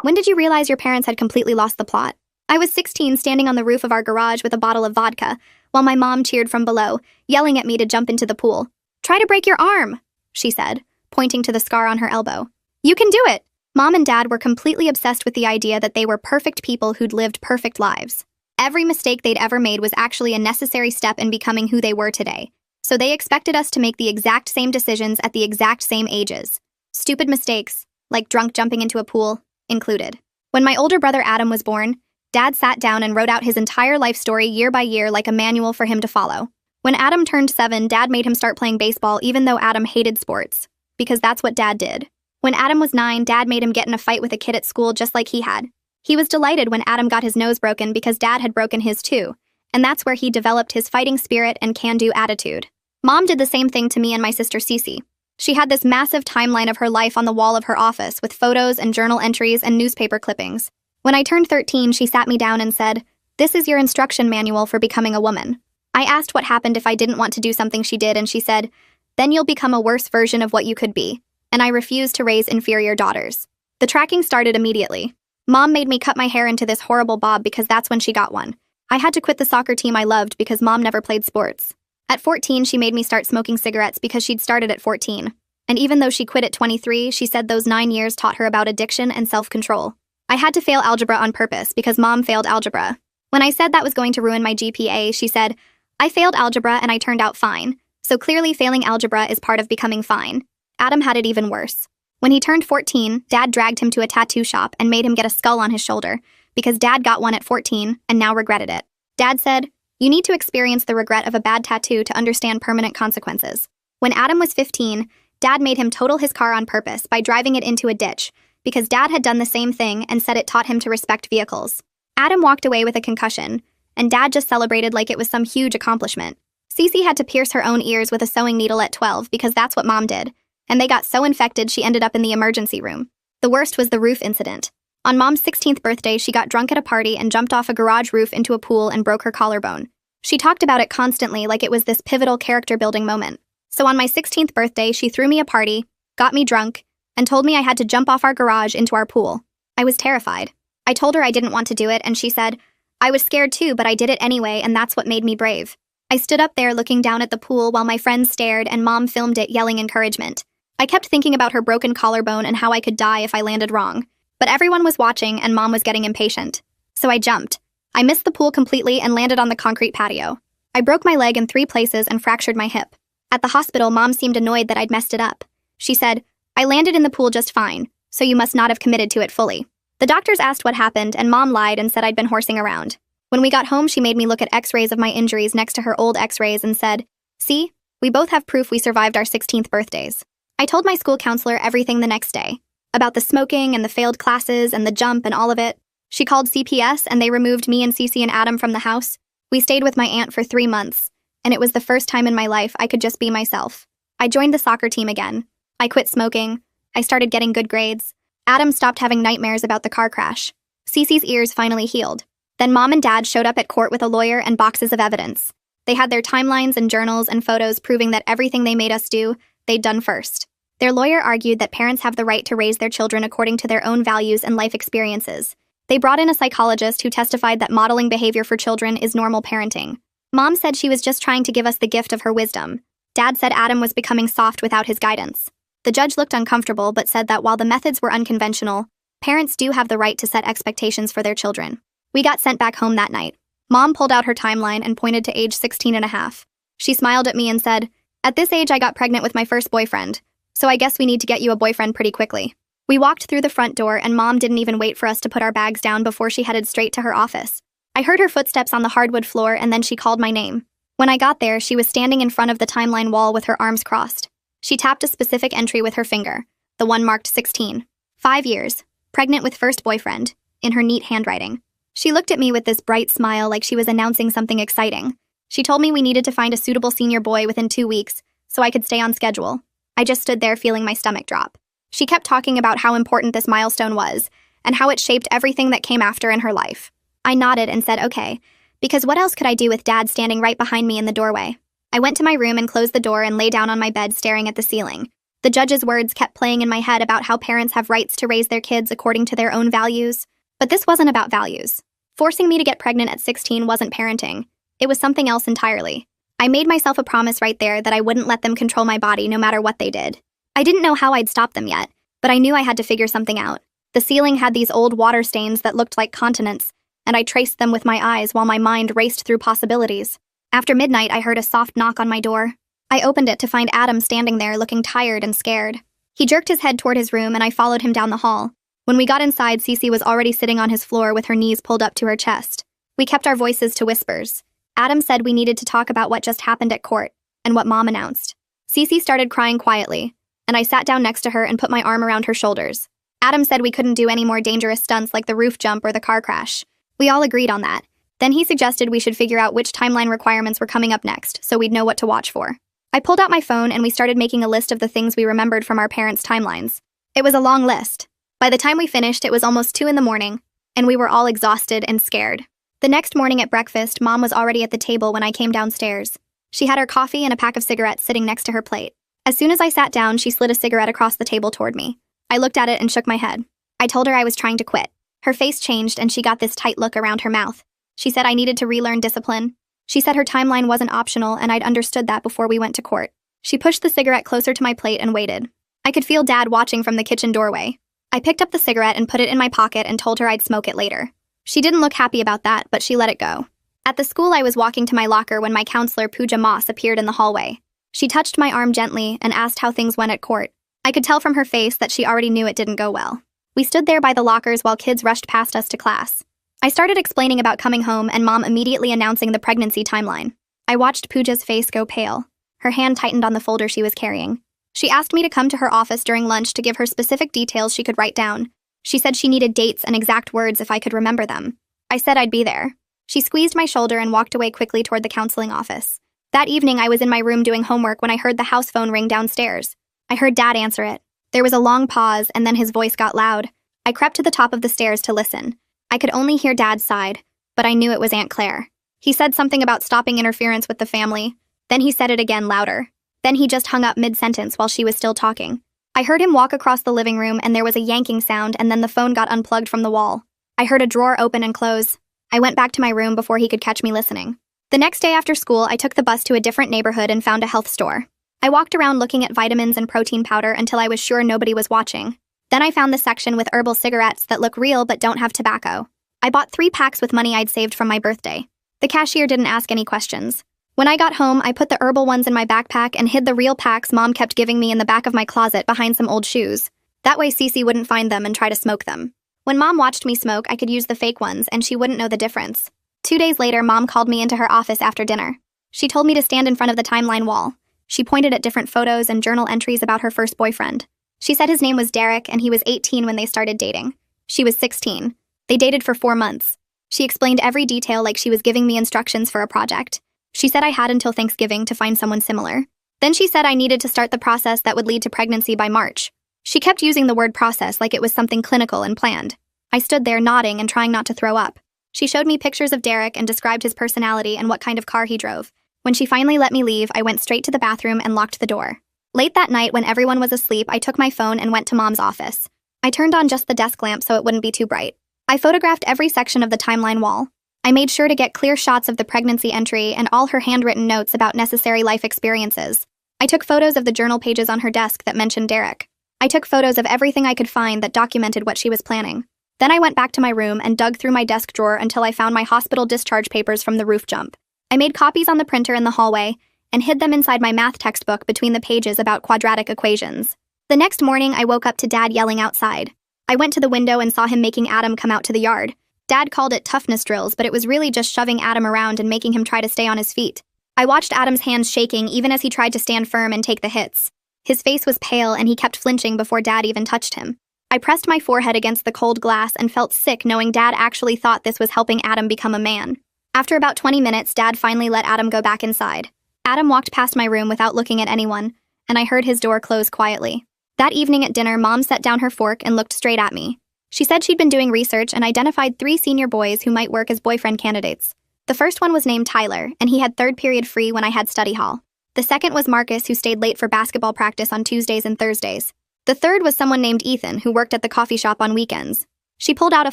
When did you realize your parents had completely lost the plot? I was 16, standing on the roof of our garage with a bottle of vodka, while my mom cheered from below, yelling at me to jump into the pool. "Try to break your arm," she said, pointing to the scar on her elbow. "You can do it." Mom and Dad were completely obsessed with the idea that they were perfect people who'd lived perfect lives. Every mistake they'd ever made was actually a necessary step in becoming who they were today. So they expected us to make the exact same decisions at the exact same ages. Stupid mistakes, like drunk jumping into a pool, included. When my older brother Adam was born, Dad sat down and wrote out his entire life story year by year like a manual for him to follow. When Adam turned 7, Dad made him start playing baseball even though Adam hated sports, because that's what Dad did. When Adam was 9, Dad made him get in a fight with a kid at school just like he had. He was delighted when Adam got his nose broken because Dad had broken his too, and that's where he developed his fighting spirit and can-do attitude. Mom did the same thing to me and my sister Cece. She had this massive timeline of her life on the wall of her office with photos and journal entries and newspaper clippings. When I turned 13, she sat me down and said, "This is your instruction manual for becoming a woman." I asked what happened if I didn't want to do something she did, and she said, "Then you'll become a worse version of what you could be." And I refused to raise inferior daughters. The tracking started immediately. Mom made me cut my hair into this horrible bob because that's when she got one. I had to quit the soccer team I loved because Mom never played sports. At 14, she made me start smoking cigarettes because she'd started at 14. And even though she quit at 23, she said those 9 years taught her about addiction and self-control. I had to fail algebra on purpose because Mom failed algebra. When I said that was going to ruin my GPA, she said, "I failed algebra and I turned out fine. So clearly failing algebra is part of becoming fine." Adam had it even worse. When he turned 14, Dad dragged him to a tattoo shop and made him get a skull on his shoulder because Dad got one at 14 and now regretted it. Dad said, "You need to experience the regret of a bad tattoo to understand permanent consequences." When Adam was 15, Dad made him total his car on purpose by driving it into a ditch because Dad had done the same thing and said it taught him to respect vehicles. Adam walked away with a concussion, and Dad just celebrated like it was some huge accomplishment. Cece had to pierce her own ears with a sewing needle at 12 because that's what Mom did, and they got so infected she ended up in the emergency room. The worst was the roof incident. On Mom's 16th birthday, she got drunk at a party and jumped off a garage roof into a pool and broke her collarbone. She talked about it constantly like it was this pivotal character-building moment. So on my 16th birthday, she threw me a party, got me drunk, and told me I had to jump off our garage into our pool. I was terrified. I told her I didn't want to do it, and she said, "I was scared too, but I did it anyway, and that's what made me brave." I stood up there looking down at the pool while my friends stared and Mom filmed it yelling encouragement. I kept thinking about her broken collarbone and how I could die if I landed wrong. But everyone was watching and Mom was getting impatient. So I jumped. I missed the pool completely and landed on the concrete patio. I broke my leg in 3 places and fractured my hip. At the hospital, Mom seemed annoyed that I'd messed it up. She said, "I landed in the pool just fine, so you must not have committed to it fully." The doctors asked what happened and Mom lied and said I'd been horsing around. When we got home, she made me look at x-rays of my injuries next to her old x-rays and said, "See, we both have proof we survived our 16th birthdays." I told my school counselor everything the next day, about the smoking and the failed classes and the jump and all of it. She called CPS and they removed me and Cece and Adam from the house. We stayed with my aunt for 3 months, and it was the first time in my life I could just be myself. I joined the soccer team again. I quit smoking. I started getting good grades. Adam stopped having nightmares about the car crash. Cece's ears finally healed. Then Mom and Dad showed up at court with a lawyer and boxes of evidence. They had their timelines and journals and photos proving that everything they made us do, they'd done first. Their lawyer argued that parents have the right to raise their children according to their own values and life experiences. They brought in a psychologist who testified that modeling behavior for children is normal parenting. Mom said she was just trying to give us the gift of her wisdom. Dad said Adam was becoming soft without his guidance. The judge looked uncomfortable but said that while the methods were unconventional, parents do have the right to set expectations for their children. We got sent back home that night. Mom pulled out her timeline and pointed to age 16 and a half. She smiled at me and said, "At this age I got pregnant with my first boyfriend, so I guess we need to get you a boyfriend pretty quickly." We walked through the front door and Mom didn't even wait for us to put our bags down before she headed straight to her office. I heard her footsteps on the hardwood floor and then she called my name. When I got there, she was standing in front of the timeline wall with her arms crossed. She tapped a specific entry with her finger, the one marked 16. 5 years, pregnant with first boyfriend, in her neat handwriting. She looked at me with this bright smile like she was announcing something exciting. She told me we needed to find a suitable senior boy within 2 weeks, so I could stay on schedule. I just stood there feeling my stomach drop. She kept talking about how important this milestone was, and how it shaped everything that came after in her life. I nodded and said okay, because what else could I do with Dad standing right behind me in the doorway? I went to my room and closed the door and lay down on my bed staring at the ceiling. The judge's words kept playing in my head about how parents have rights to raise their kids according to their own values. But this wasn't about values. Forcing me to get pregnant at 16 wasn't parenting. It was something else entirely. I made myself a promise right there that I wouldn't let them control my body no matter what they did. I didn't know how I'd stop them yet, but I knew I had to figure something out. The ceiling had these old water stains that looked like continents, and I traced them with my eyes while my mind raced through possibilities. After midnight, I heard a soft knock on my door. I opened it to find Adam standing there looking tired and scared. He jerked his head toward his room and I followed him down the hall. When we got inside, Cece was already sitting on his floor with her knees pulled up to her chest. We kept our voices to whispers. Adam said we needed to talk about what just happened at court and what Mom announced. Cece started crying quietly, and I sat down next to her and put my arm around her shoulders. Adam said we couldn't do any more dangerous stunts like the roof jump or the car crash. We all agreed on that. Then he suggested we should figure out which timeline requirements were coming up next so we'd know what to watch for. I pulled out my phone and we started making a list of the things we remembered from our parents' timelines. It was a long list. By the time we finished, it was almost 2 a.m, and we were all exhausted and scared. The next morning at breakfast, Mom was already at the table when I came downstairs. She had her coffee and a pack of cigarettes sitting next to her plate. As soon as I sat down, she slid a cigarette across the table toward me. I looked at it and shook my head. I told her I was trying to quit. Her face changed and she got this tight look around her mouth. She said I needed to relearn discipline. She said her timeline wasn't optional and I'd understood that before we went to court. She pushed the cigarette closer to my plate and waited. I could feel Dad watching from the kitchen doorway. I picked up the cigarette and put it in my pocket and told her I'd smoke it later. She didn't look happy about that, but she let it go. At the school, I was walking to my locker when my counselor, Pooja Moss, appeared in the hallway. She touched my arm gently and asked how things went at court. I could tell from her face that she already knew it didn't go well. We stood there by the lockers while kids rushed past us to class. I started explaining about coming home and Mom immediately announcing the pregnancy timeline. I watched Pooja's face go pale. Her hand tightened on the folder she was carrying. She asked me to come to her office during lunch to give her specific details she could write down. She said she needed dates and exact words if I could remember them. I said I'd be there. She squeezed my shoulder and walked away quickly toward the counseling office. That evening, I was in my room doing homework when I heard the house phone ring downstairs. I heard Dad answer it. There was a long pause, and then his voice got loud. I crept to the top of the stairs to listen. I could only hear Dad's side, but I knew it was Aunt Claire. He said something about stopping interference with the family. Then he said it again louder. Then he just hung up mid-sentence while she was still talking. I heard him walk across the living room and there was a yanking sound and then the phone got unplugged from the wall. I heard a drawer open and close. I went back to my room before he could catch me listening. The next day after school, I took the bus to a different neighborhood and found a health store. I walked around looking at vitamins and protein powder until I was sure nobody was watching. Then I found the section with herbal cigarettes that look real but don't have tobacco. I bought 3 packs with money I'd saved from my birthday. The cashier didn't ask any questions. When I got home, I put the herbal ones in my backpack and hid the real packs Mom kept giving me in the back of my closet behind some old shoes. That way Cece wouldn't find them and try to smoke them. When Mom watched me smoke, I could use the fake ones and she wouldn't know the difference. 2 days later, Mom called me into her office after dinner. She told me to stand in front of the timeline wall. She pointed at different photos and journal entries about her first boyfriend. She said his name was Derek and he was 18 when they started dating. She was 16. They dated for 4 months. She explained every detail like she was giving me instructions for a project. She said I had until Thanksgiving to find someone similar. Then she said I needed to start the process that would lead to pregnancy by March. She kept using the word process like it was something clinical and planned. I stood there nodding and trying not to throw up. She showed me pictures of Derek and described his personality and what kind of car he drove. When she finally let me leave, I went straight to the bathroom and locked the door. Late that night, when everyone was asleep, I took my phone and went to Mom's office. I turned on just the desk lamp so it wouldn't be too bright. I photographed every section of the timeline wall. I made sure to get clear shots of the pregnancy entry and all her handwritten notes about necessary life experiences. I took photos of the journal pages on her desk that mentioned Derek. I took photos of everything I could find that documented what she was planning. Then I went back to my room and dug through my desk drawer until I found my hospital discharge papers from the roof jump. I made copies on the printer in the hallway and hid them inside my math textbook between the pages about quadratic equations. The next morning, I woke up to Dad yelling outside. I went to the window and saw him making Adam come out to the yard. Dad called it toughness drills, but it was really just shoving Adam around and making him try to stay on his feet. I watched Adam's hands shaking even as he tried to stand firm and take the hits. His face was pale and he kept flinching before Dad even touched him. I pressed my forehead against the cold glass and felt sick knowing Dad actually thought this was helping Adam become a man. After about 20 minutes, Dad finally let Adam go back inside. Adam walked past my room without looking at anyone, and I heard his door close quietly. That evening at dinner, Mom set down her fork and looked straight at me. She said she'd been doing research and identified 3 senior boys who might work as boyfriend candidates. The first one was named Tyler, and he had 3rd period free when I had study hall. The second was Marcus, who stayed late for basketball practice on Tuesdays and Thursdays. The third was someone named Ethan, who worked at the coffee shop on weekends. She pulled out a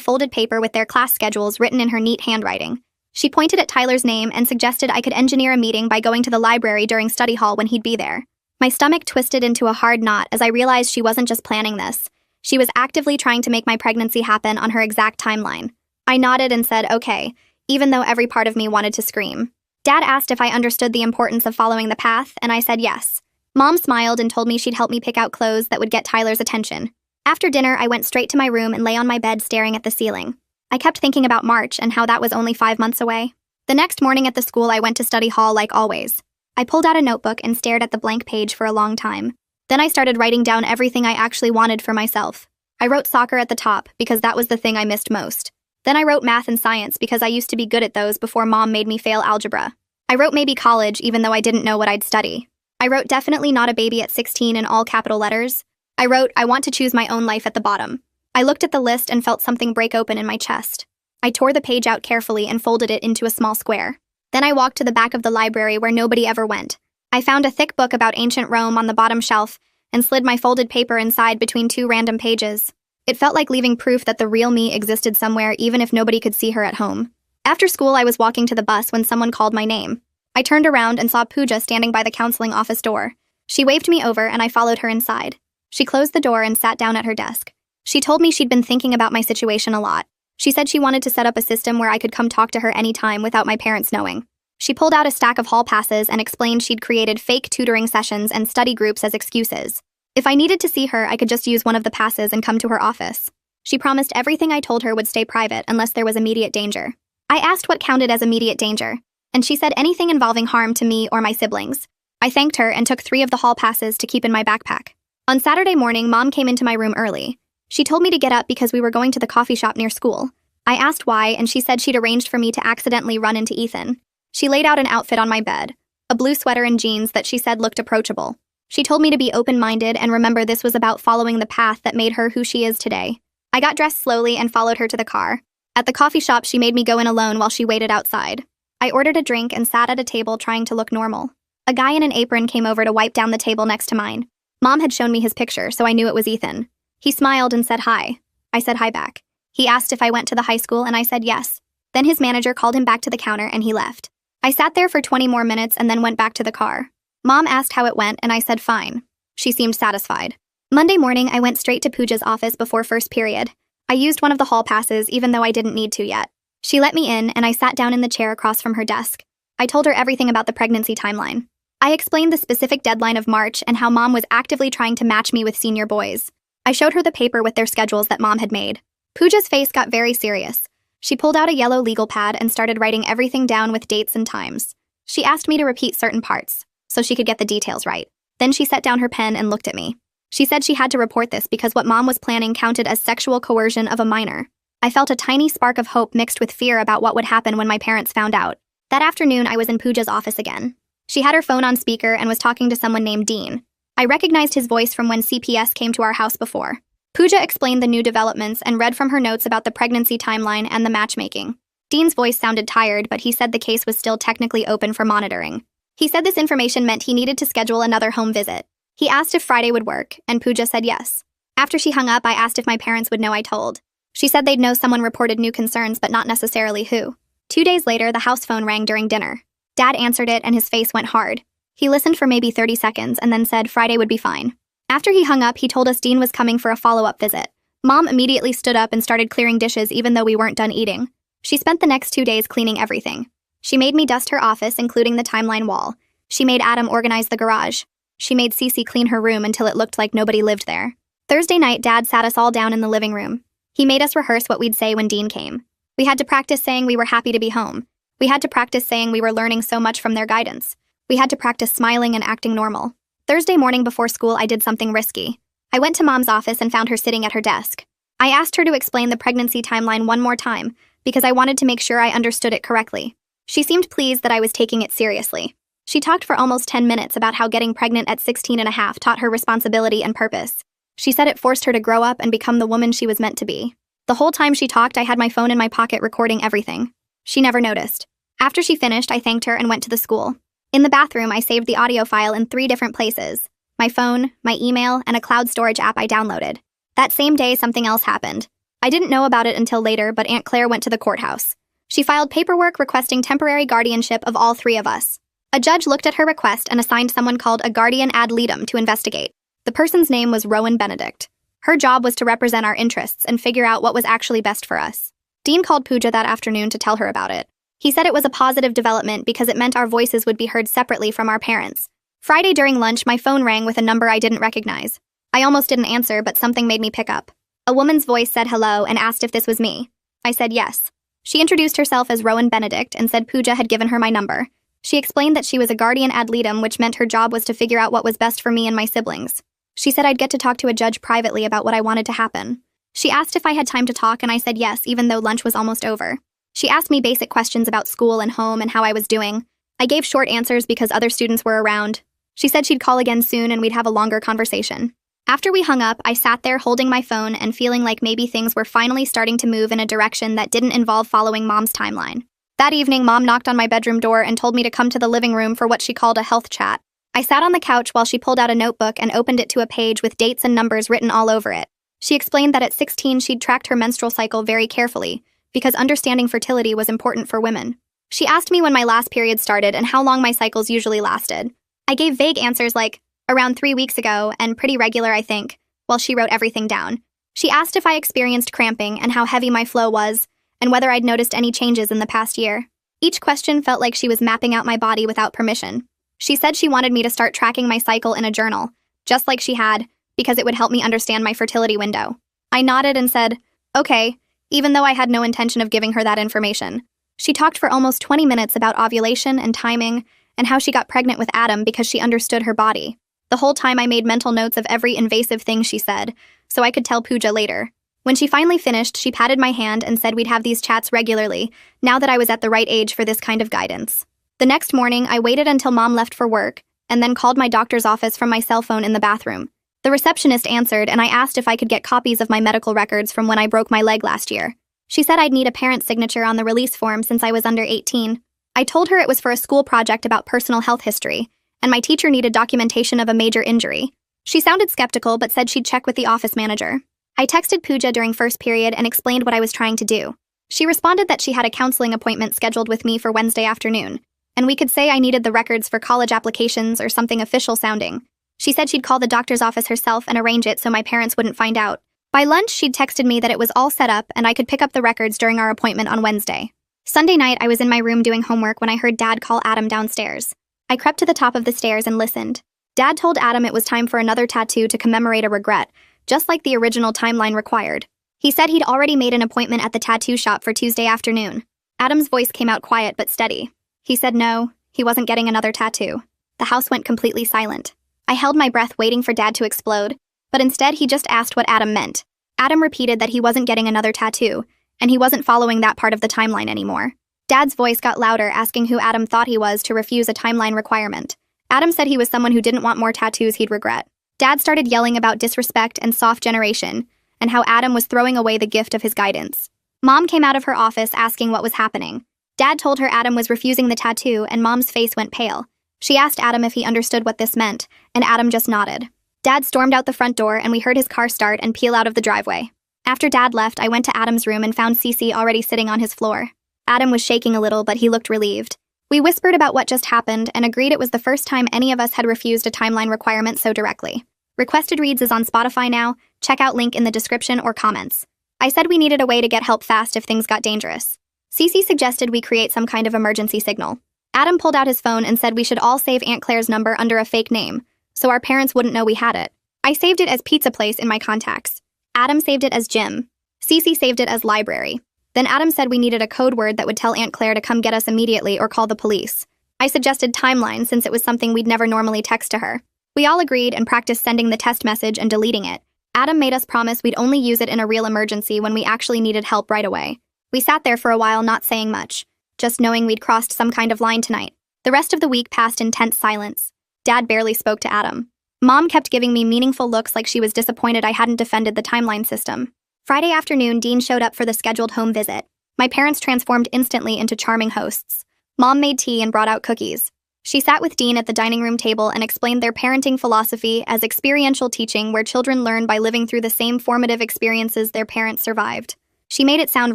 folded paper with their class schedules written in her neat handwriting. She pointed at Tyler's name and suggested I could engineer a meeting by going to the library during study hall when he'd be there. My stomach twisted into a hard knot as I realized she wasn't just planning this. She was actively trying to make my pregnancy happen on her exact timeline. I nodded and said, okay, even though every part of me wanted to scream. Dad asked if I understood the importance of following the path, and I said yes. Mom smiled and told me she'd help me pick out clothes that would get Tyler's attention. After dinner, I went straight to my room and lay on my bed staring at the ceiling. I kept thinking about March and how that was only 5 months away. The next morning at the school, I went to study hall like always. I pulled out a notebook and stared at the blank page for a long time. Then I started writing down everything I actually wanted for myself. I wrote soccer at the top because that was the thing I missed most. Then I wrote math and science because I used to be good at those before Mom made me fail algebra. I wrote maybe college even though I didn't know what I'd study. I wrote definitely not a baby at 16 in all capital letters. I wrote I want to choose my own life at the bottom. I looked at the list and felt something break open in my chest. I tore the page out carefully and folded it into a small square. Then I walked to the back of the library where nobody ever went. I found a thick book about ancient Rome on the bottom shelf and slid my folded paper inside between 2 random pages. It felt like leaving proof that the real me existed somewhere even if nobody could see her at home. After school, I was walking to the bus when someone called my name. I turned around and saw Pooja standing by the counseling office door. She waved me over and I followed her inside. She closed the door and sat down at her desk. She told me she'd been thinking about my situation a lot. She said she wanted to set up a system where I could come talk to her anytime without my parents knowing. She pulled out a stack of hall passes and explained she'd created fake tutoring sessions and study groups as excuses. If I needed to see her, I could just use one of the passes and come to her office. She promised everything I told her would stay private unless there was immediate danger. I asked what counted as immediate danger, and she said anything involving harm to me or my siblings. I thanked her and took 3 of the hall passes to keep in my backpack. On Saturday morning, Mom came into my room early. She told me to get up because we were going to the coffee shop near school. I asked why, and she said she'd arranged for me to accidentally run into Ethan. She laid out an outfit on my bed, a blue sweater and jeans that she said looked approachable. She told me to be open-minded and remember this was about following the path that made her who she is today. I got dressed slowly and followed her to the car. At the coffee shop, she made me go in alone while she waited outside. I ordered a drink and sat at a table trying to look normal. A guy in an apron came over to wipe down the table next to mine. Mom had shown me his picture, so I knew it was Ethan. He smiled and said hi. I said hi back. He asked if I went to the high school and I said yes. Then his manager called him back to the counter and he left. I sat there for 20 more minutes and then went back to the car. Mom asked how it went and I said fine. She seemed satisfied. Monday morning, I went straight to Pooja's office before first period. I used one of the hall passes even though I didn't need to yet. She let me in and I sat down in the chair across from her desk. I told her everything about the pregnancy timeline. I explained the specific deadline of March and how Mom was actively trying to match me with senior boys. I showed her the paper with their schedules that Mom had made. Pooja's face got very serious. She pulled out a yellow legal pad and started writing everything down with dates and times. She asked me to repeat certain parts so she could get the details right. Then she set down her pen and looked at me. She said she had to report this because what Mom was planning counted as sexual coercion of a minor. I felt a tiny spark of hope mixed with fear about what would happen when my parents found out. That afternoon, I was in Pooja's office again. She had her phone on speaker and was talking to someone named Dean. I recognized his voice from when CPS came to our house before. Pooja explained the new developments and read from her notes about the pregnancy timeline and the matchmaking. Dean's voice sounded tired, but he said the case was still technically open for monitoring. He said this information meant he needed to schedule another home visit. He asked if Friday would work, and Pooja said yes. After she hung up, I asked if my parents would know I told. She said they'd know someone reported new concerns, but not necessarily who. 2 days later, the house phone rang during dinner. Dad answered it, and his face went hard. He listened for maybe 30 seconds and then said Friday would be fine. After he hung up, he told us Dean was coming for a follow-up visit. Mom immediately stood up and started clearing dishes even though we weren't done eating. She spent the next 2 days cleaning everything. She made me dust her office, including the timeline wall. She made Adam organize the garage. She made Cece clean her room until it looked like nobody lived there. Thursday night, Dad sat us all down in the living room. He made us rehearse what we'd say when Dean came. We had to practice saying we were happy to be home. We had to practice saying we were learning so much from their guidance. We had to practice smiling and acting normal. Thursday morning before school, I did something risky. I went to Mom's office and found her sitting at her desk. I asked her to explain the pregnancy timeline one more time because I wanted to make sure I understood it correctly. She seemed pleased that I was taking it seriously. She talked for almost 10 minutes about how getting pregnant at 16 and a half taught her responsibility and purpose. She said it forced her to grow up and become the woman she was meant to be. The whole time she talked, I had my phone in my pocket recording everything. She never noticed. After she finished, I thanked her and went to the school. In the bathroom, I saved the audio file in 3 different places: my phone, my email, and a cloud storage app I downloaded. That same day, something else happened. I didn't know about it until later, but Aunt Claire went to the courthouse. She filed paperwork requesting temporary guardianship of all 3 of us. A judge looked at her request and assigned someone called a guardian ad litem to investigate. The person's name was Rowan Benedict. Her job was to represent our interests and figure out what was actually best for us. Dean called Pooja that afternoon to tell her about it. He said it was a positive development because it meant our voices would be heard separately from our parents. Friday during lunch, my phone rang with a number I didn't recognize. I almost didn't answer, but something made me pick up. A woman's voice said hello and asked if this was me. I said yes. She introduced herself as Rowan Benedict and said Pooja had given her my number. She explained that she was a guardian ad litem, which meant her job was to figure out what was best for me and my siblings. She said I'd get to talk to a judge privately about what I wanted to happen. She asked if I had time to talk, and I said yes, even though lunch was almost over. She asked me basic questions about school and home and how I was doing. I gave short answers because other students were around. She said she'd call again soon and we'd have a longer conversation. After we hung up, I sat there holding my phone and feeling like maybe things were finally starting to move in a direction that didn't involve following Mom's timeline. That evening, Mom knocked on my bedroom door and told me to come to the living room for what she called a health chat. I sat on the couch while she pulled out a notebook and opened it to a page with dates and numbers written all over it. She explained that at 16 she'd tracked her menstrual cycle very carefully, because understanding fertility was important for women. She asked me when my last period started and how long my cycles usually lasted. I gave vague answers like, around 3 weeks ago, and pretty regular, I think, while she wrote everything down. She asked if I experienced cramping and how heavy my flow was, and whether I'd noticed any changes in the past year. Each question felt like she was mapping out my body without permission. She said she wanted me to start tracking my cycle in a journal, just like she had, because it would help me understand my fertility window. I nodded and said, okay, even though I had no intention of giving her that information. She talked for almost 20 minutes about ovulation and timing, and how she got pregnant with Adam because she understood her body. The whole time I made mental notes of every invasive thing she said, so I could tell Pooja later. When she finally finished, she patted my hand and said we'd have these chats regularly, now that I was at the right age for this kind of guidance. The next morning, I waited until Mom left for work, and then called my doctor's office from my cell phone in the bathroom. The receptionist answered, and I asked if I could get copies of my medical records from when I broke my leg last year. She said I'd need a parent's signature on the release form since I was under 18. I told her it was for a school project about personal health history, and my teacher needed documentation of a major injury. She sounded skeptical but said she'd check with the office manager. I texted Pooja during first period and explained what I was trying to do. She responded that she had a counseling appointment scheduled with me for Wednesday afternoon, and we could say I needed the records for college applications or something official sounding. She said she'd call the doctor's office herself and arrange it so my parents wouldn't find out. By lunch, she'd texted me that it was all set up and I could pick up the records during our appointment on Wednesday. Sunday night, I was in my room doing homework when I heard Dad call Adam downstairs. I crept to the top of the stairs and listened. Dad told Adam it was time for another tattoo to commemorate a regret, just like the original timeline required. He said he'd already made an appointment at the tattoo shop for Tuesday afternoon. Adam's voice came out quiet but steady. He said no, he wasn't getting another tattoo. The house went completely silent. I held my breath waiting for Dad to explode, but instead he just asked what Adam meant. Adam repeated that he wasn't getting another tattoo, and he wasn't following that part of the timeline anymore. Dad's voice got louder, asking who Adam thought he was to refuse a timeline requirement. Adam said he was someone who didn't want more tattoos he'd regret. Dad started yelling about disrespect and soft generation, and how Adam was throwing away the gift of his guidance. Mom came out of her office asking what was happening. Dad told her Adam was refusing the tattoo, and Mom's face went pale. She asked Adam if he understood what this meant, and Adam just nodded. Dad stormed out the front door, and we heard his car start and peel out of the driveway. After Dad left, I went to Adam's room and found Cece already sitting on his floor. Adam was shaking a little, but he looked relieved. We whispered about what just happened and agreed it was the first time any of us had refused a timeline requirement so directly. Requested Reads is on Spotify now. Check out link in the description or comments. I said we needed a way to get help fast if things got dangerous. Cece suggested we create some kind of emergency signal. Adam pulled out his phone and said we should all save Aunt Claire's number under a fake name, so our parents wouldn't know we had it. I saved it as Pizza Place in my contacts. Adam saved it as Gym. Cece saved it as Library. Then Adam said we needed a code word that would tell Aunt Claire to come get us immediately or call the police. I suggested Timeline since it was something we'd never normally text to her. We all agreed and practiced sending the test message and deleting it. Adam made us promise we'd only use it in a real emergency when we actually needed help right away. We sat there for a while not saying much, just knowing we'd crossed some kind of line tonight. The rest of the week passed in tense silence. Dad barely spoke to Adam. Mom kept giving me meaningful looks like she was disappointed I hadn't defended the timeline system. Friday afternoon, Dean showed up for the scheduled home visit. My parents transformed instantly into charming hosts. Mom made tea and brought out cookies. She sat with Dean at the dining room table and explained their parenting philosophy as experiential teaching where children learn by living through the same formative experiences their parents survived. She made it sound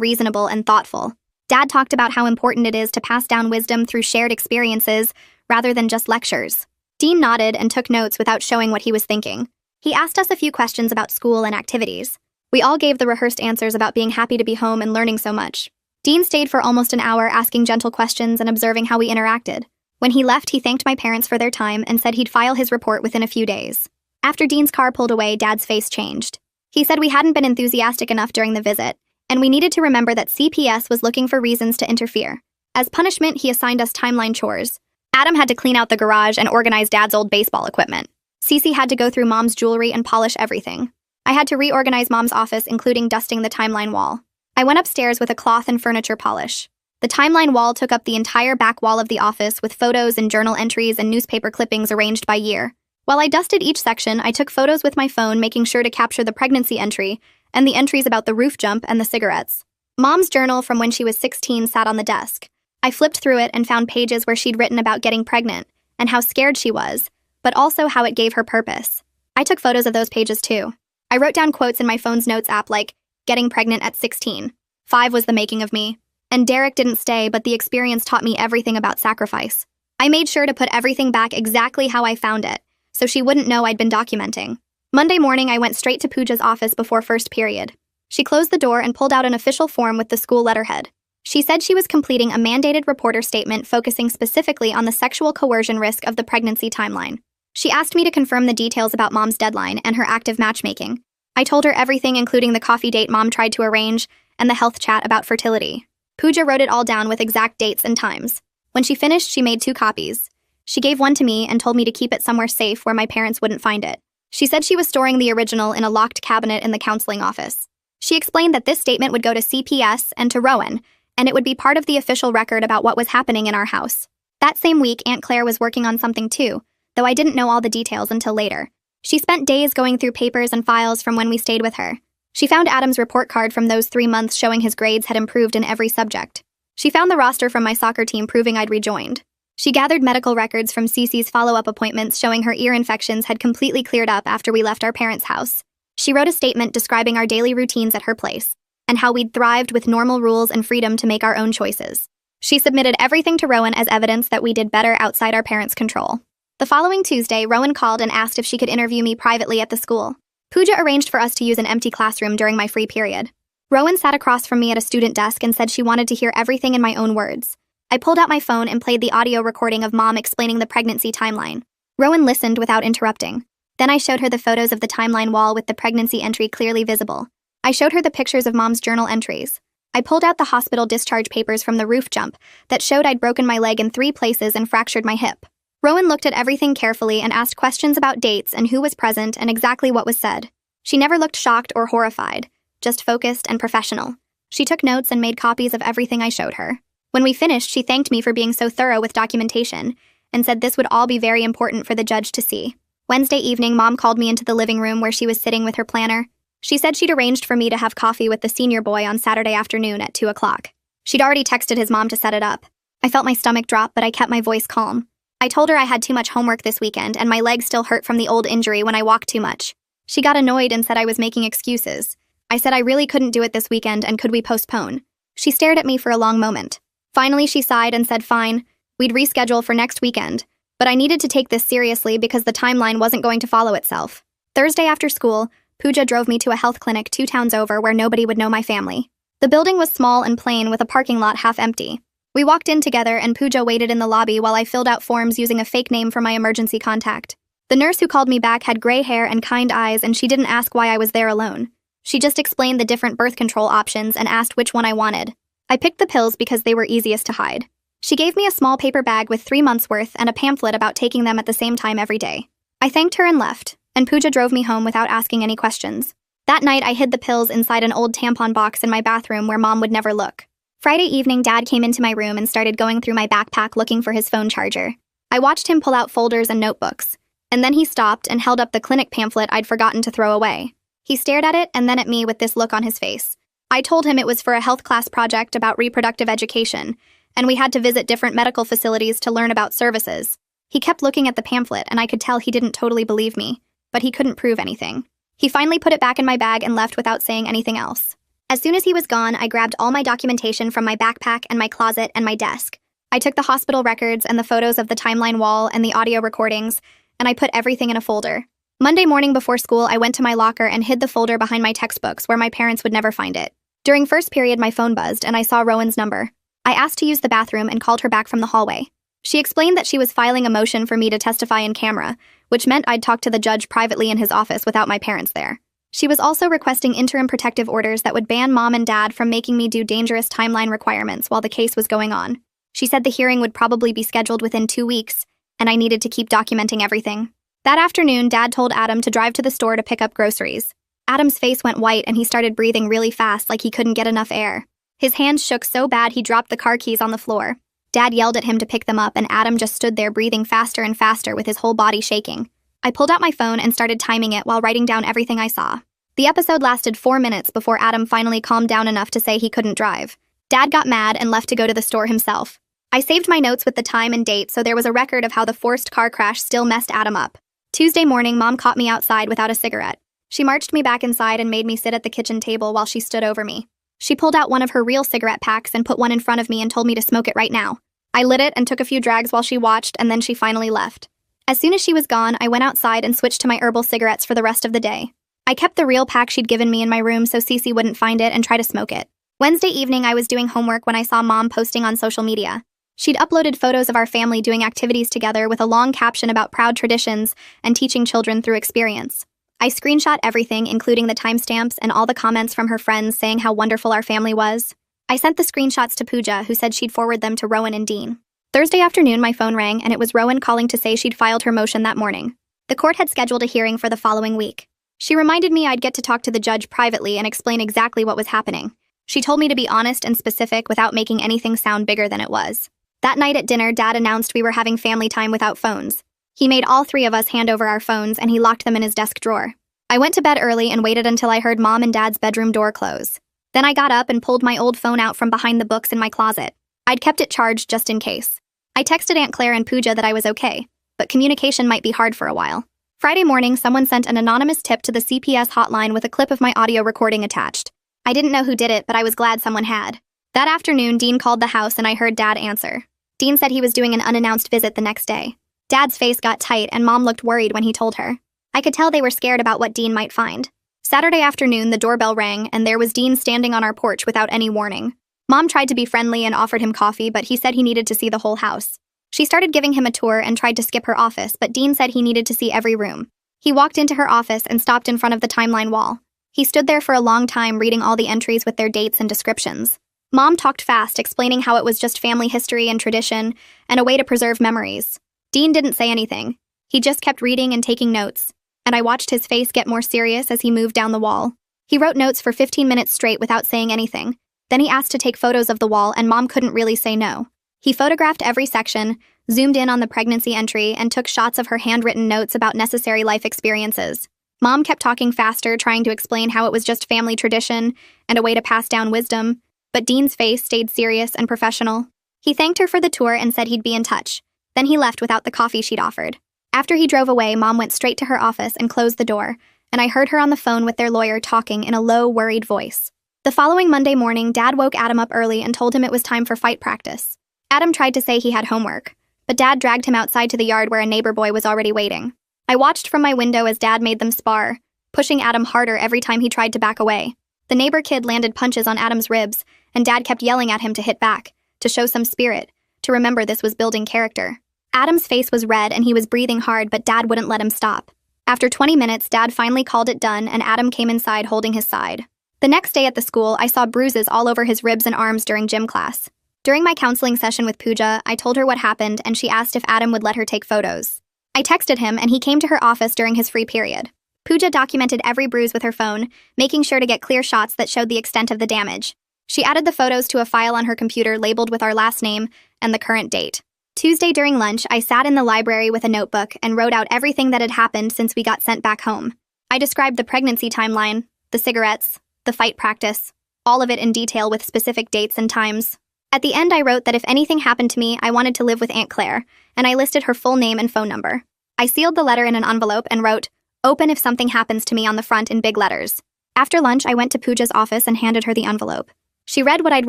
reasonable and thoughtful. Dad talked about how important it is to pass down wisdom through shared experiences rather than just lectures. Dean nodded and took notes without showing what he was thinking. He asked us a few questions about school and activities. We all gave the rehearsed answers about being happy to be home and learning so much. Dean stayed for almost an hour asking gentle questions and observing how we interacted. When he left, he thanked my parents for their time and said he'd file his report within a few days. After Dean's car pulled away, Dad's face changed. He said we hadn't been enthusiastic enough during the visit, and we needed to remember that CPS was looking for reasons to interfere. As punishment, he assigned us timeline chores. Adam had to clean out the garage and organize Dad's old baseball equipment. Cece had to go through Mom's jewelry and polish everything. I had to reorganize Mom's office, including dusting the timeline wall. I went upstairs with a cloth and furniture polish. The timeline wall took up the entire back wall of the office with photos and journal entries and newspaper clippings arranged by year. While I dusted each section, I took photos with my phone, making sure to capture the pregnancy entry and the entries about the roof jump and the cigarettes. Mom's journal from when she was 16 sat on the desk. I flipped through it and found pages where she'd written about getting pregnant and how scared she was, but also how it gave her purpose. I took photos of those pages too. I wrote down quotes in my phone's notes app like, "Getting pregnant at 16. 5 was the making of me." And Derek didn't stay, but the experience taught me everything about sacrifice. I made sure to put everything back exactly how I found it, so she wouldn't know I'd been documenting. Monday morning, I went straight to Pooja's office before first period. She closed the door and pulled out an official form with the school letterhead. She said she was completing a mandated reporter statement focusing specifically on the sexual coercion risk of the pregnancy timeline. She asked me to confirm the details about Mom's deadline and her active matchmaking. I told her everything, including the coffee date Mom tried to arrange and the health chat about fertility. Pooja wrote it all down with exact dates and times. When she finished, she made 2 copies. She gave one to me and told me to keep it somewhere safe where my parents wouldn't find it. She said she was storing the original in a locked cabinet in the counseling office. She explained that this statement would go to CPS and to Rowan, and it would be part of the official record about what was happening in our house. That same week, Aunt Claire was working on something too, though I didn't know all the details until later. She spent days going through papers and files from when we stayed with her. She found Adam's report card from those 3 months showing his grades had improved in every subject. She found the roster from my soccer team proving I'd rejoined. She gathered medical records from Cece's follow-up appointments showing her ear infections had completely cleared up after we left our parents' house. She wrote a statement describing our daily routines at her place, and how we'd thrived with normal rules and freedom to make our own choices. She submitted everything to Rowan as evidence that we did better outside our parents' control. The following Tuesday, Rowan called and asked if she could interview me privately at the school. Pooja arranged for us to use an empty classroom during my free period. Rowan sat across from me at a student desk and said she wanted to hear everything in my own words. I pulled out my phone and played the audio recording of Mom explaining the pregnancy timeline. Rowan listened without interrupting. Then I showed her the photos of the timeline wall with the pregnancy entry clearly visible. I showed her the pictures of Mom's journal entries. I pulled out the hospital discharge papers from the roof jump that showed I'd broken my leg in 3 places and fractured my hip. Rowan looked at everything carefully and asked questions about dates and who was present and exactly what was said. She never looked shocked or horrified, just focused and professional. She took notes and made copies of everything I showed her. When we finished, she thanked me for being so thorough with documentation and said this would all be very important for the judge to see. Wednesday evening, Mom called me into the living room where she was sitting with her planner. She said she'd arranged for me to have coffee with the senior boy on Saturday afternoon at 2 o'clock. She'd already texted his mom to set it up. I felt my stomach drop, but I kept my voice calm. I told her I had too much homework this weekend and my leg still hurt from the old injury when I walked too much. She got annoyed and said I was making excuses. I said I really couldn't do it this weekend and could we postpone? She stared at me for a long moment. Finally, she sighed and said fine, we'd reschedule for next weekend, but I needed to take this seriously because the timeline wasn't going to follow itself. Thursday after school, Pooja drove me to a health clinic 2 towns over where nobody would know my family. The building was small and plain with a parking lot half empty. We walked in together and Pooja waited in the lobby while I filled out forms using a fake name for my emergency contact. The nurse who called me back had gray hair and kind eyes and she didn't ask why I was there alone. She just explained the different birth control options and asked which one I wanted. I picked the pills because they were easiest to hide. She gave me a small paper bag with 3 months' worth and a pamphlet about taking them at the same time every day. I thanked her and left, and Pooja drove me home without asking any questions. That night, I hid the pills inside an old tampon box in my bathroom where Mom would never look. Friday evening, Dad came into my room and started going through my backpack looking for his phone charger. I watched him pull out folders and notebooks, and then he stopped and held up the clinic pamphlet I'd forgotten to throw away. He stared at it and then at me with this look on his face. I told him it was for a health class project about reproductive education, and we had to visit different medical facilities to learn about services. He kept looking at the pamphlet, and I could tell he didn't totally believe me, but he couldn't prove anything. He finally put it back in my bag and left without saying anything else. As soon as he was gone, I grabbed all my documentation from my backpack and my closet and my desk. I took the hospital records and the photos of the timeline wall and the audio recordings, and I put everything in a folder. Monday morning before school, I went to my locker and hid the folder behind my textbooks where my parents would never find it. During first period, my phone buzzed, and I saw Rowan's number. I asked to use the bathroom and called her back from the hallway. She explained that she was filing a motion for me to testify in camera, which meant I'd talk to the judge privately in his office without my parents there. She was also requesting interim protective orders that would ban Mom and Dad from making me do dangerous timeline requirements while the case was going on. She said the hearing would probably be scheduled within 2 weeks, and I needed to keep documenting everything. That afternoon, Dad told Adam to drive to the store to pick up groceries. Adam's face went white and he started breathing really fast like he couldn't get enough air. His hands shook so bad he dropped the car keys on the floor. Dad yelled at him to pick them up, and Adam just stood there breathing faster and faster with his whole body shaking. I pulled out my phone and started timing it while writing down everything I saw. The episode lasted 4 minutes before Adam finally calmed down enough to say he couldn't drive. Dad got mad and left to go to the store himself. I saved my notes with the time and date, so there was a record of how the forced car crash still messed Adam up. Tuesday morning, Mom caught me outside without a cigarette. She marched me back inside and made me sit at the kitchen table while she stood over me. She pulled out one of her real cigarette packs and put one in front of me and told me to smoke it right now. I lit it and took a few drags while she watched, and then she finally left. As soon as she was gone, I went outside and switched to my herbal cigarettes for the rest of the day. I kept the real pack she'd given me in my room so Cece wouldn't find it and try to smoke it. Wednesday evening, I was doing homework when I saw Mom posting on social media. She'd uploaded photos of our family doing activities together with a long caption about proud traditions and teaching children through experience. I screenshot everything, including the timestamps and all the comments from her friends saying how wonderful our family was. I sent the screenshots to Pooja, who said she'd forward them to Rowan and Dean. Thursday afternoon, my phone rang, and it was Rowan calling to say she'd filed her motion that morning. The court had scheduled a hearing for the following week. She reminded me I'd get to talk to the judge privately and explain exactly what was happening. She told me to be honest and specific without making anything sound bigger than it was. That night at dinner, Dad announced we were having family time without phones. He made all 3 of us hand over our phones, and he locked them in his desk drawer. I went to bed early and waited until I heard Mom and Dad's bedroom door close. Then I got up and pulled my old phone out from behind the books in my closet. I'd kept it charged just in case. I texted Aunt Claire and Pooja that I was okay, but communication might be hard for a while. Friday morning, someone sent an anonymous tip to the CPS hotline with a clip of my audio recording attached. I didn't know who did it, but I was glad someone had. That afternoon, Dean called the house and I heard Dad answer. Dean said he was doing an unannounced visit the next day. Dad's face got tight and Mom looked worried when he told her. I could tell they were scared about what Dean might find. Saturday afternoon, the doorbell rang and there was Dean standing on our porch without any warning. Mom tried to be friendly and offered him coffee, but he said he needed to see the whole house. She started giving him a tour and tried to skip her office, but Dean said he needed to see every room. He walked into her office and stopped in front of the timeline wall. He stood there for a long time reading all the entries with their dates and descriptions. Mom talked fast, explaining how it was just family history and tradition and a way to preserve memories. Dean didn't say anything. He just kept reading and taking notes, and I watched his face get more serious as he moved down the wall. He wrote notes for 15 minutes straight without saying anything. Then he asked to take photos of the wall, and Mom couldn't really say no. He photographed every section, zoomed in on the pregnancy entry, and took shots of her handwritten notes about necessary life experiences. Mom kept talking faster, trying to explain how it was just family tradition and a way to pass down wisdom, but Dean's face stayed serious and professional. He thanked her for the tour and said he'd be in touch. Then he left without the coffee she'd offered. After he drove away, Mom went straight to her office and closed the door, and I heard her on the phone with their lawyer talking in a low, worried voice. The following Monday morning, Dad woke Adam up early and told him it was time for fight practice. Adam tried to say he had homework, but Dad dragged him outside to the yard where a neighbor boy was already waiting. I watched from my window as Dad made them spar, pushing Adam harder every time he tried to back away. The neighbor kid landed punches on Adam's ribs, and Dad kept yelling at him to hit back, to show some spirit, to remember this was building character. Adam's face was red and he was breathing hard, but Dad wouldn't let him stop. After 20 minutes, Dad finally called it done, and Adam came inside holding his side. The next day at the school, I saw bruises all over his ribs and arms during gym class. During my counseling session with Pooja, I told her what happened, and she asked if Adam would let her take photos. I texted him, and he came to her office during his free period. Pooja documented every bruise with her phone, making sure to get clear shots that showed the extent of the damage. She added the photos to a file on her computer labeled with our last name and the current date. Tuesday during lunch, I sat in the library with a notebook and wrote out everything that had happened since we got sent back home. I described the pregnancy timeline, the cigarettes, the fight practice, all of it in detail with specific dates and times. At the end, I wrote that if anything happened to me, I wanted to live with Aunt Claire, and I listed her full name and phone number. I sealed the letter in an envelope and wrote, "Open if something happens to me" on the front in big letters. After lunch, I went to Pooja's office and handed her the envelope. She read what I'd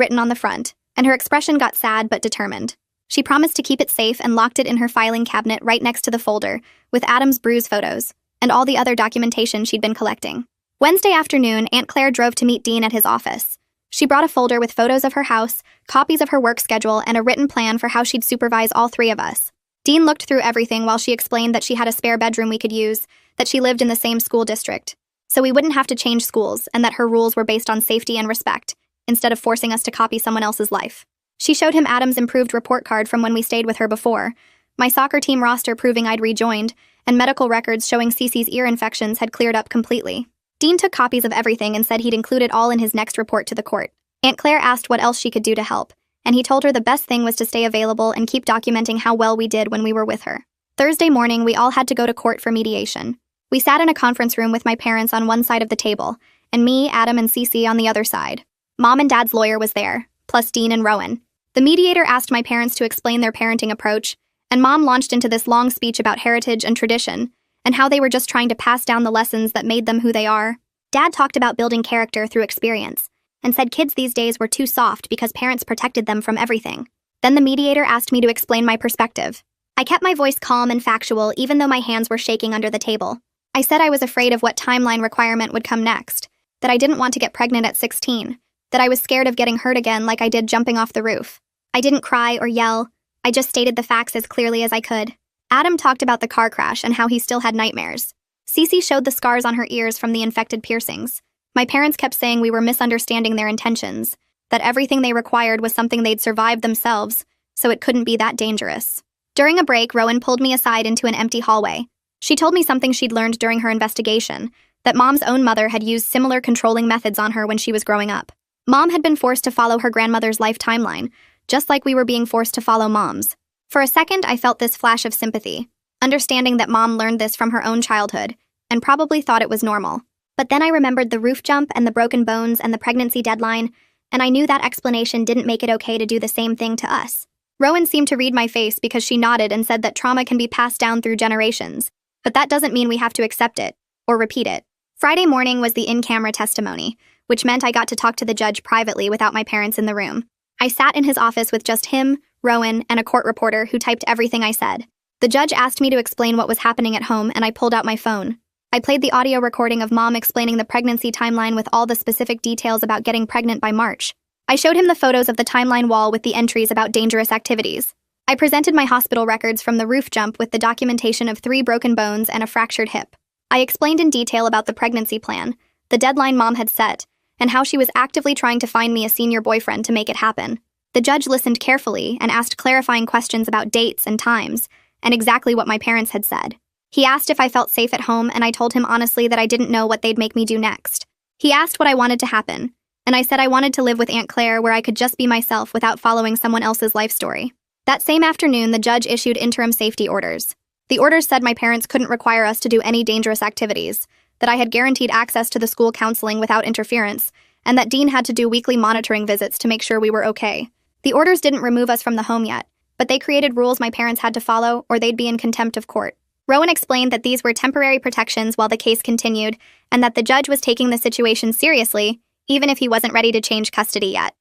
written on the front, and her expression got sad but determined. She promised to keep it safe and locked it in her filing cabinet right next to the folder, with Adam's bruise photos, and all the other documentation she'd been collecting. Wednesday afternoon, Aunt Claire drove to meet Dean at his office. She brought a folder with photos of her house, copies of her work schedule, and a written plan for how she'd supervise all three of us. Dean looked through everything while she explained that she had a spare bedroom we could use, that she lived in the same school district, so we wouldn't have to change schools, and that her rules were based on safety and respect, instead of forcing us to copy someone else's life. She showed him Adam's improved report card from when we stayed with her before, my soccer team roster proving I'd rejoined, and medical records showing Cece's ear infections had cleared up completely. Dean took copies of everything and said he'd include it all in his next report to the court. Aunt Claire asked what else she could do to help, and he told her the best thing was to stay available and keep documenting how well we did when we were with her. Thursday morning, we all had to go to court for mediation. We sat in a conference room with my parents on one side of the table, and me, Adam, and Cece on the other side. Mom and Dad's lawyer was there, plus Dean and Rowan. The mediator asked my parents to explain their parenting approach, and Mom launched into this long speech about heritage and tradition, and how they were just trying to pass down the lessons that made them who they are. Dad talked about building character through experience, and said kids these days were too soft because parents protected them from everything. Then the mediator asked me to explain my perspective. I kept my voice calm and factual even though my hands were shaking under the table. I said I was afraid of what timeline requirement would come next, that I didn't want to get pregnant at 16, that I was scared of getting hurt again like I did jumping off the roof. I didn't cry or yell, I just stated the facts as clearly as I could. Adam talked about the car crash and how he still had nightmares. Cece showed the scars on her ears from the infected piercings. My parents kept saying we were misunderstanding their intentions, that everything they required was something they'd survived themselves, so it couldn't be that dangerous. During a break, Rowan pulled me aside into an empty hallway. She told me something she'd learned during her investigation, that Mom's own mother had used similar controlling methods on her when she was growing up. Mom had been forced to follow her grandmother's life timeline, just like we were being forced to follow Mom's. For a second, I felt this flash of sympathy, understanding that Mom learned this from her own childhood, and probably thought it was normal. But then I remembered the roof jump and the broken bones and the pregnancy deadline, and I knew that explanation didn't make it okay to do the same thing to us. Rowan seemed to read my face because she nodded and said that trauma can be passed down through generations, but that doesn't mean we have to accept it or repeat it. Friday morning was the in-camera testimony, which meant I got to talk to the judge privately without my parents in the room. I sat in his office with just him, Rowan, and a court reporter who typed everything I said. The judge asked me to explain what was happening at home, and I pulled out my phone. I played the audio recording of Mom explaining the pregnancy timeline with all the specific details about getting pregnant by March. I showed him the photos of the timeline wall with the entries about dangerous activities. I presented my hospital records from the roof jump with the documentation of 3 broken bones and a fractured hip. I explained in detail about the pregnancy plan, the deadline Mom had set, and how she was actively trying to find me a senior boyfriend to make it happen. The judge listened carefully and asked clarifying questions about dates and times, and exactly what my parents had said. He asked if I felt safe at home, and I told him honestly that I didn't know what they'd make me do next. He asked what I wanted to happen, and I said I wanted to live with Aunt Claire where I could just be myself without following someone else's life story. That same afternoon, the judge issued interim safety orders. The orders said my parents couldn't require us to do any dangerous activities, that I had guaranteed access to the school counseling without interference, and that Dean had to do weekly monitoring visits to make sure we were okay. The orders didn't remove us from the home yet, but they created rules my parents had to follow or they'd be in contempt of court. Rowan explained that these were temporary protections while the case continued, and that the judge was taking the situation seriously, even if he wasn't ready to change custody yet.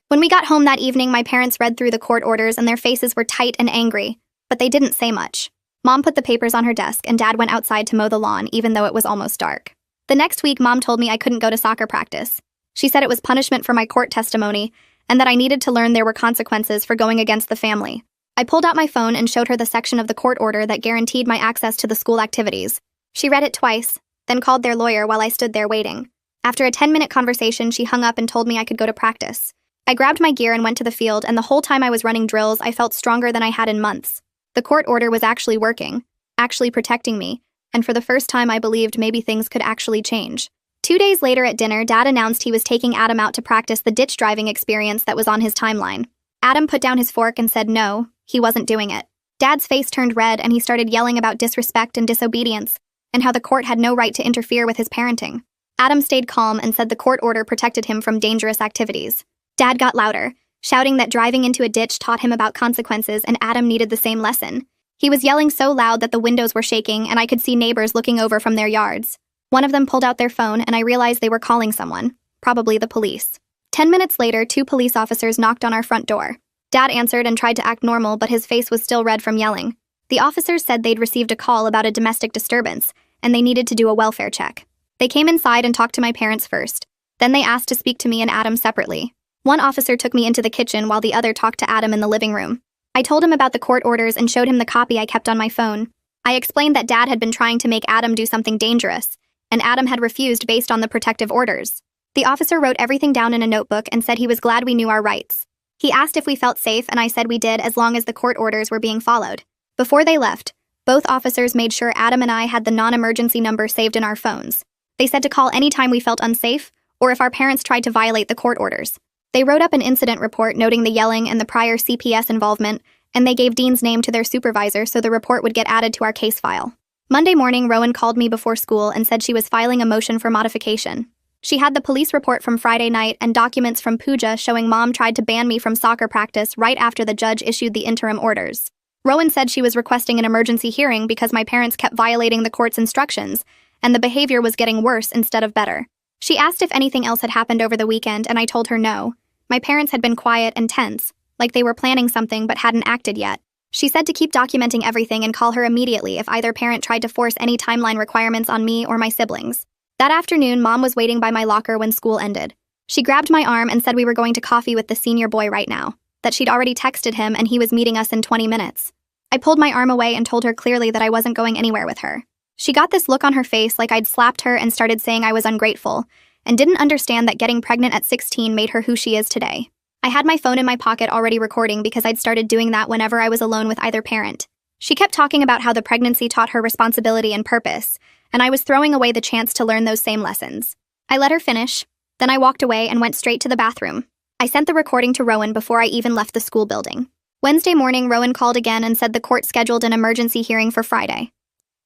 When we got home that evening, my parents read through the court orders and their faces were tight and angry, but they didn't say much. Mom put the papers on her desk and Dad went outside to mow the lawn even though it was almost dark. The next week, Mom told me I couldn't go to soccer practice. She said it was punishment for my court testimony and that I needed to learn there were consequences for going against the family. I pulled out my phone and showed her the section of the court order that guaranteed my access to the school activities. She read it twice, then called their lawyer while I stood there waiting. After a 10-minute conversation, she hung up and told me I could go to practice. I grabbed my gear and went to the field, and the whole time I was running drills, I felt stronger than I had in months. The court order was actually working, actually protecting me, and for the first time I believed maybe things could actually change. 2 days later at dinner, Dad announced he was taking Adam out to practice the ditch driving experience that was on his timeline. Adam put down his fork and said no, he wasn't doing it. Dad's face turned red and he started yelling about disrespect and disobedience, and how the court had no right to interfere with his parenting. Adam stayed calm and said the court order protected him from dangerous activities. Dad got louder. shouting that driving into a ditch taught him about consequences and Adam needed the same lesson. He was yelling so loud that the windows were shaking and I could see neighbors looking over from their yards. One of them pulled out their phone and I realized they were calling someone, probably the police. 10 minutes later, 2 police officers knocked on our front door. Dad answered and tried to act normal, but his face was still red from yelling. The officers said they'd received a call about a domestic disturbance, and they needed to do a welfare check. They came inside and talked to my parents first. Then they asked to speak to me and Adam separately. One officer took me into the kitchen while the other talked to Adam in the living room. I told him about the court orders and showed him the copy I kept on my phone. I explained that Dad had been trying to make Adam do something dangerous, and Adam had refused based on the protective orders. The officer wrote everything down in a notebook and said he was glad we knew our rights. He asked if we felt safe, and I said we did as long as the court orders were being followed. Before they left, both officers made sure Adam and I had the non-emergency number saved in our phones. They said to call anytime we felt unsafe, or if our parents tried to violate the court orders. They wrote up an incident report noting the yelling and the prior CPS involvement, and they gave Dean's name to their supervisor so the report would get added to our case file. Monday morning, Rowan called me before school and said she was filing a motion for modification. She had the police report from Friday night and documents from Pooja showing Mom tried to ban me from soccer practice right after the judge issued the interim orders. Rowan said she was requesting an emergency hearing because my parents kept violating the court's instructions, and the behavior was getting worse instead of better. She asked if anything else had happened over the weekend, and I told her no. My parents had been quiet and tense, like they were planning something but hadn't acted yet. She said to keep documenting everything and call her immediately if either parent tried to force any timeline requirements on me or my siblings. That afternoon, Mom was waiting by my locker when school ended. She grabbed my arm and said we were going to coffee with the senior boy right now, that she'd already texted him and he was meeting us in 20 minutes. I pulled my arm away and told her clearly that I wasn't going anywhere with her. She got this look on her face like I'd slapped her and started saying I was ungrateful, and didn't understand that getting pregnant at 16 made her who she is today. I had my phone in my pocket already recording because I'd started doing that whenever I was alone with either parent. She kept talking about how the pregnancy taught her responsibility and purpose, and I was throwing away the chance to learn those same lessons. I let her finish, then I walked away and went straight to the bathroom. I sent the recording to Rowan before I even left the school building. Wednesday morning, Rowan called again and said the court scheduled an emergency hearing for Friday.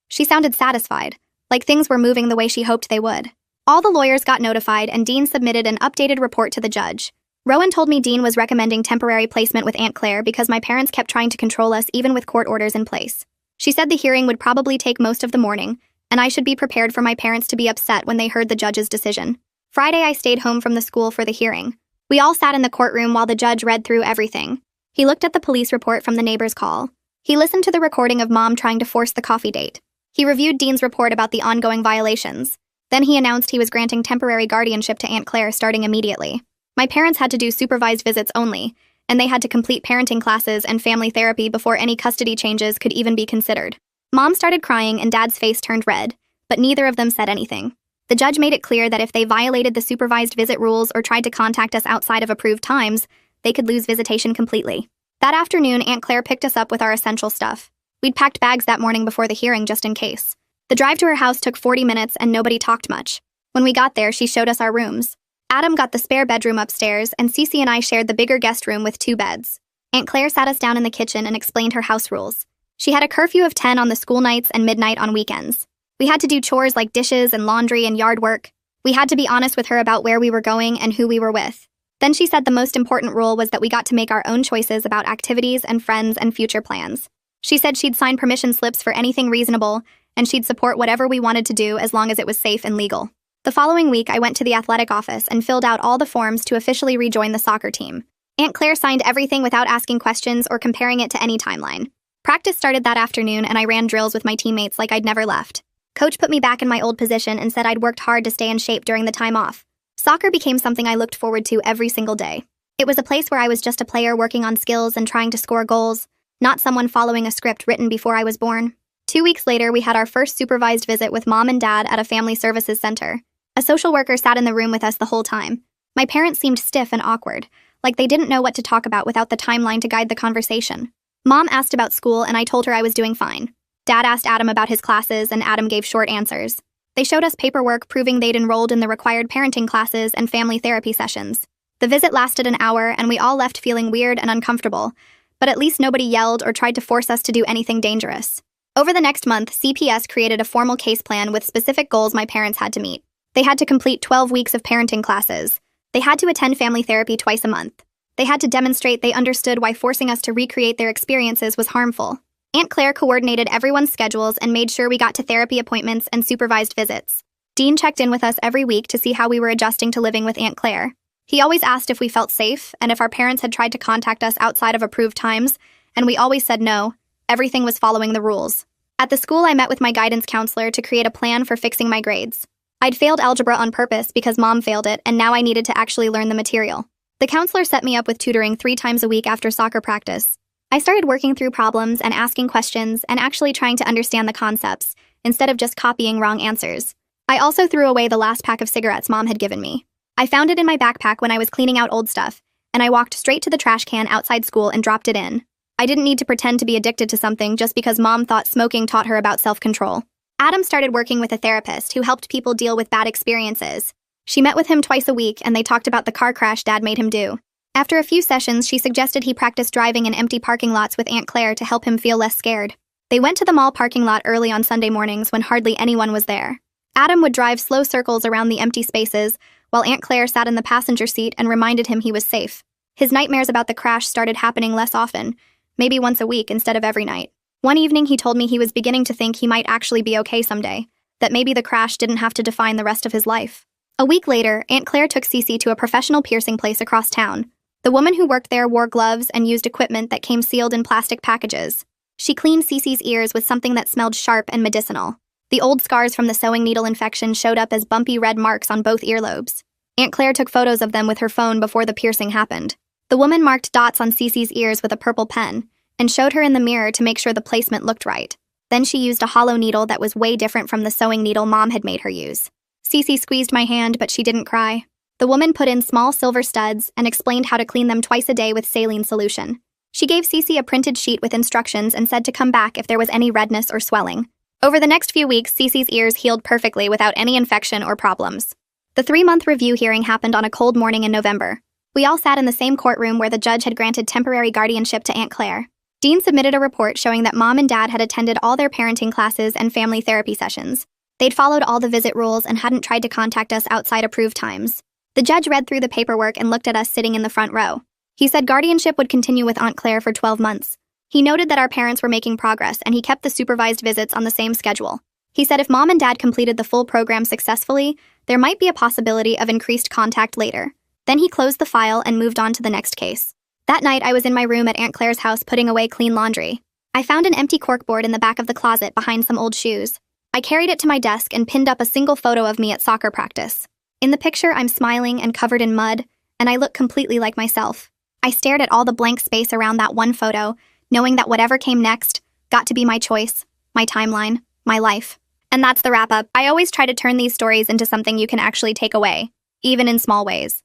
She sounded satisfied, like things were moving the way she hoped they would. All the lawyers got notified and Dean submitted an updated report to the judge. Rowan told me Dean was recommending temporary placement with Aunt Claire because my parents kept trying to control us even with court orders in place. She said the hearing would probably take most of the morning, and I should be prepared for my parents to be upset when they heard the judge's decision. Friday, I stayed home from the school for the hearing. We all sat in the courtroom while the judge read through everything. He looked at the police report from the neighbor's call. He listened to the recording of Mom trying to force the coffee date. He reviewed Dean's report about the ongoing violations. Then he announced he was granting temporary guardianship to Aunt Claire starting immediately. My parents had to do supervised visits only, and they had to complete parenting classes and family therapy before any custody changes could even be considered. Mom started crying and Dad's face turned red, but neither of them said anything. The judge made it clear that if they violated the supervised visit rules or tried to contact us outside of approved times, they could lose visitation completely. That afternoon, Aunt Claire picked us up with our essential stuff. We'd packed bags that morning before the hearing just in case. The drive to her house took 40 minutes and nobody talked much. When we got there, she showed us our rooms. Adam got the spare bedroom upstairs, and Cece and I shared the bigger guest room with 2 beds. Aunt Claire sat us down in the kitchen and explained her house rules. She had a curfew of 10 on the school nights and midnight on weekends. We had to do chores like dishes and laundry and yard work. We had to be honest with her about where we were going and who we were with. Then she said the most important rule was that we got to make our own choices about activities and friends and future plans. She said she'd sign permission slips for anything reasonable, and she'd support whatever we wanted to do as long as it was safe and legal. The following week, I went to the athletic office and filled out all the forms to officially rejoin the soccer team. Aunt Claire signed everything without asking questions or comparing it to any timeline. Practice started that afternoon, and I ran drills with my teammates like I'd never left. Coach put me back in my old position and said I'd worked hard to stay in shape during the time off. Soccer became something I looked forward to every single day. It was a place where I was just a player working on skills and trying to score goals, not someone following a script written before I was born. 2 weeks later, we had our first supervised visit with Mom and Dad at a family services center. A social worker sat in the room with us the whole time. My parents seemed stiff and awkward, like they didn't know what to talk about without the timeline to guide the conversation. Mom asked about school, and I told her I was doing fine. Dad asked Adam about his classes, and Adam gave short answers. They showed us paperwork proving they'd enrolled in the required parenting classes and family therapy sessions. The visit lasted an hour, and we all left feeling weird and uncomfortable, but at least nobody yelled or tried to force us to do anything dangerous. Over the next month, CPS created a formal case plan with specific goals my parents had to meet. They had to complete 12 weeks of parenting classes. They had to attend family therapy twice a month. They had to demonstrate they understood why forcing us to recreate their experiences was harmful. Aunt Claire coordinated everyone's schedules and made sure we got to therapy appointments and supervised visits. Dean checked in with us every week to see how we were adjusting to living with Aunt Claire. He always asked if we felt safe and if our parents had tried to contact us outside of approved times, and we always said no. Everything was following the rules. At the school, I met with my guidance counselor to create a plan for fixing my grades. I'd failed algebra on purpose because Mom failed it, and now I needed to actually learn the material. The counselor set me up with tutoring 3 times a week after soccer practice. I started working through problems and asking questions and actually trying to understand the concepts, instead of just copying wrong answers. I also threw away the last pack of cigarettes Mom had given me. I found it in my backpack when I was cleaning out old stuff, and I walked straight to the trash can outside school and dropped it in. I didn't need to pretend to be addicted to something just because Mom thought smoking taught her about self-control. Adam started working with a therapist who helped people deal with bad experiences. She met with him twice a week, and they talked about the car crash Dad made him do. After a few sessions, she suggested he practice driving in empty parking lots with Aunt Claire to help him feel less scared. They went to the mall parking lot early on Sunday mornings when hardly anyone was there. Adam would drive slow circles around the empty spaces, while Aunt Claire sat in the passenger seat and reminded him he was safe. His nightmares about the crash started happening less often, maybe once a week instead of every night. One evening he told me he was beginning to think he might actually be okay someday, that maybe the crash didn't have to define the rest of his life. A week later, Aunt Claire took Cece to a professional piercing place across town. The woman who worked there wore gloves and used equipment that came sealed in plastic packages. She cleaned Cece's ears with something that smelled sharp and medicinal. The old scars from the sewing needle infection showed up as bumpy red marks on both earlobes. Aunt Claire took photos of them with her phone before the piercing happened. The woman marked dots on Cece's ears with a purple pen and showed her in the mirror to make sure the placement looked right. Then she used a hollow needle that was way different from the sewing needle Mom had made her use. Cece squeezed my hand, but she didn't cry. The woman put in small silver studs and explained how to clean them twice a day with saline solution. She gave Cece a printed sheet with instructions and said to come back if there was any redness or swelling. Over the next few weeks, Cece's ears healed perfectly without any infection or problems. The 3-month review hearing happened on a cold morning in November. We all sat in the same courtroom where the judge had granted temporary guardianship to Aunt Claire. Dean submitted a report showing that Mom and Dad had attended all their parenting classes and family therapy sessions. They'd followed all the visit rules and hadn't tried to contact us outside approved times. The judge read through the paperwork and looked at us sitting in the front row. He said guardianship would continue with Aunt Claire for 12 months. He noted that our parents were making progress and he kept the supervised visits on the same schedule. He said if Mom and Dad completed the full program successfully, there might be a possibility of increased contact later. Then he closed the file and moved on to the next case. That night, I was in my room at Aunt Claire's house putting away clean laundry. I found an empty corkboard in the back of the closet behind some old shoes. I carried it to my desk and pinned up a single photo of me at soccer practice. In the picture, I'm smiling and covered in mud, and I look completely like myself. I stared at all the blank space around that one photo, knowing that whatever came next got to be my choice, my timeline, my life. And that's the wrap-up. I always try to turn these stories into something you can actually take away, even in small ways.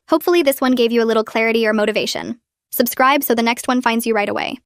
Hopefully this one gave you a little clarity or motivation. Subscribe so the next one finds you right away.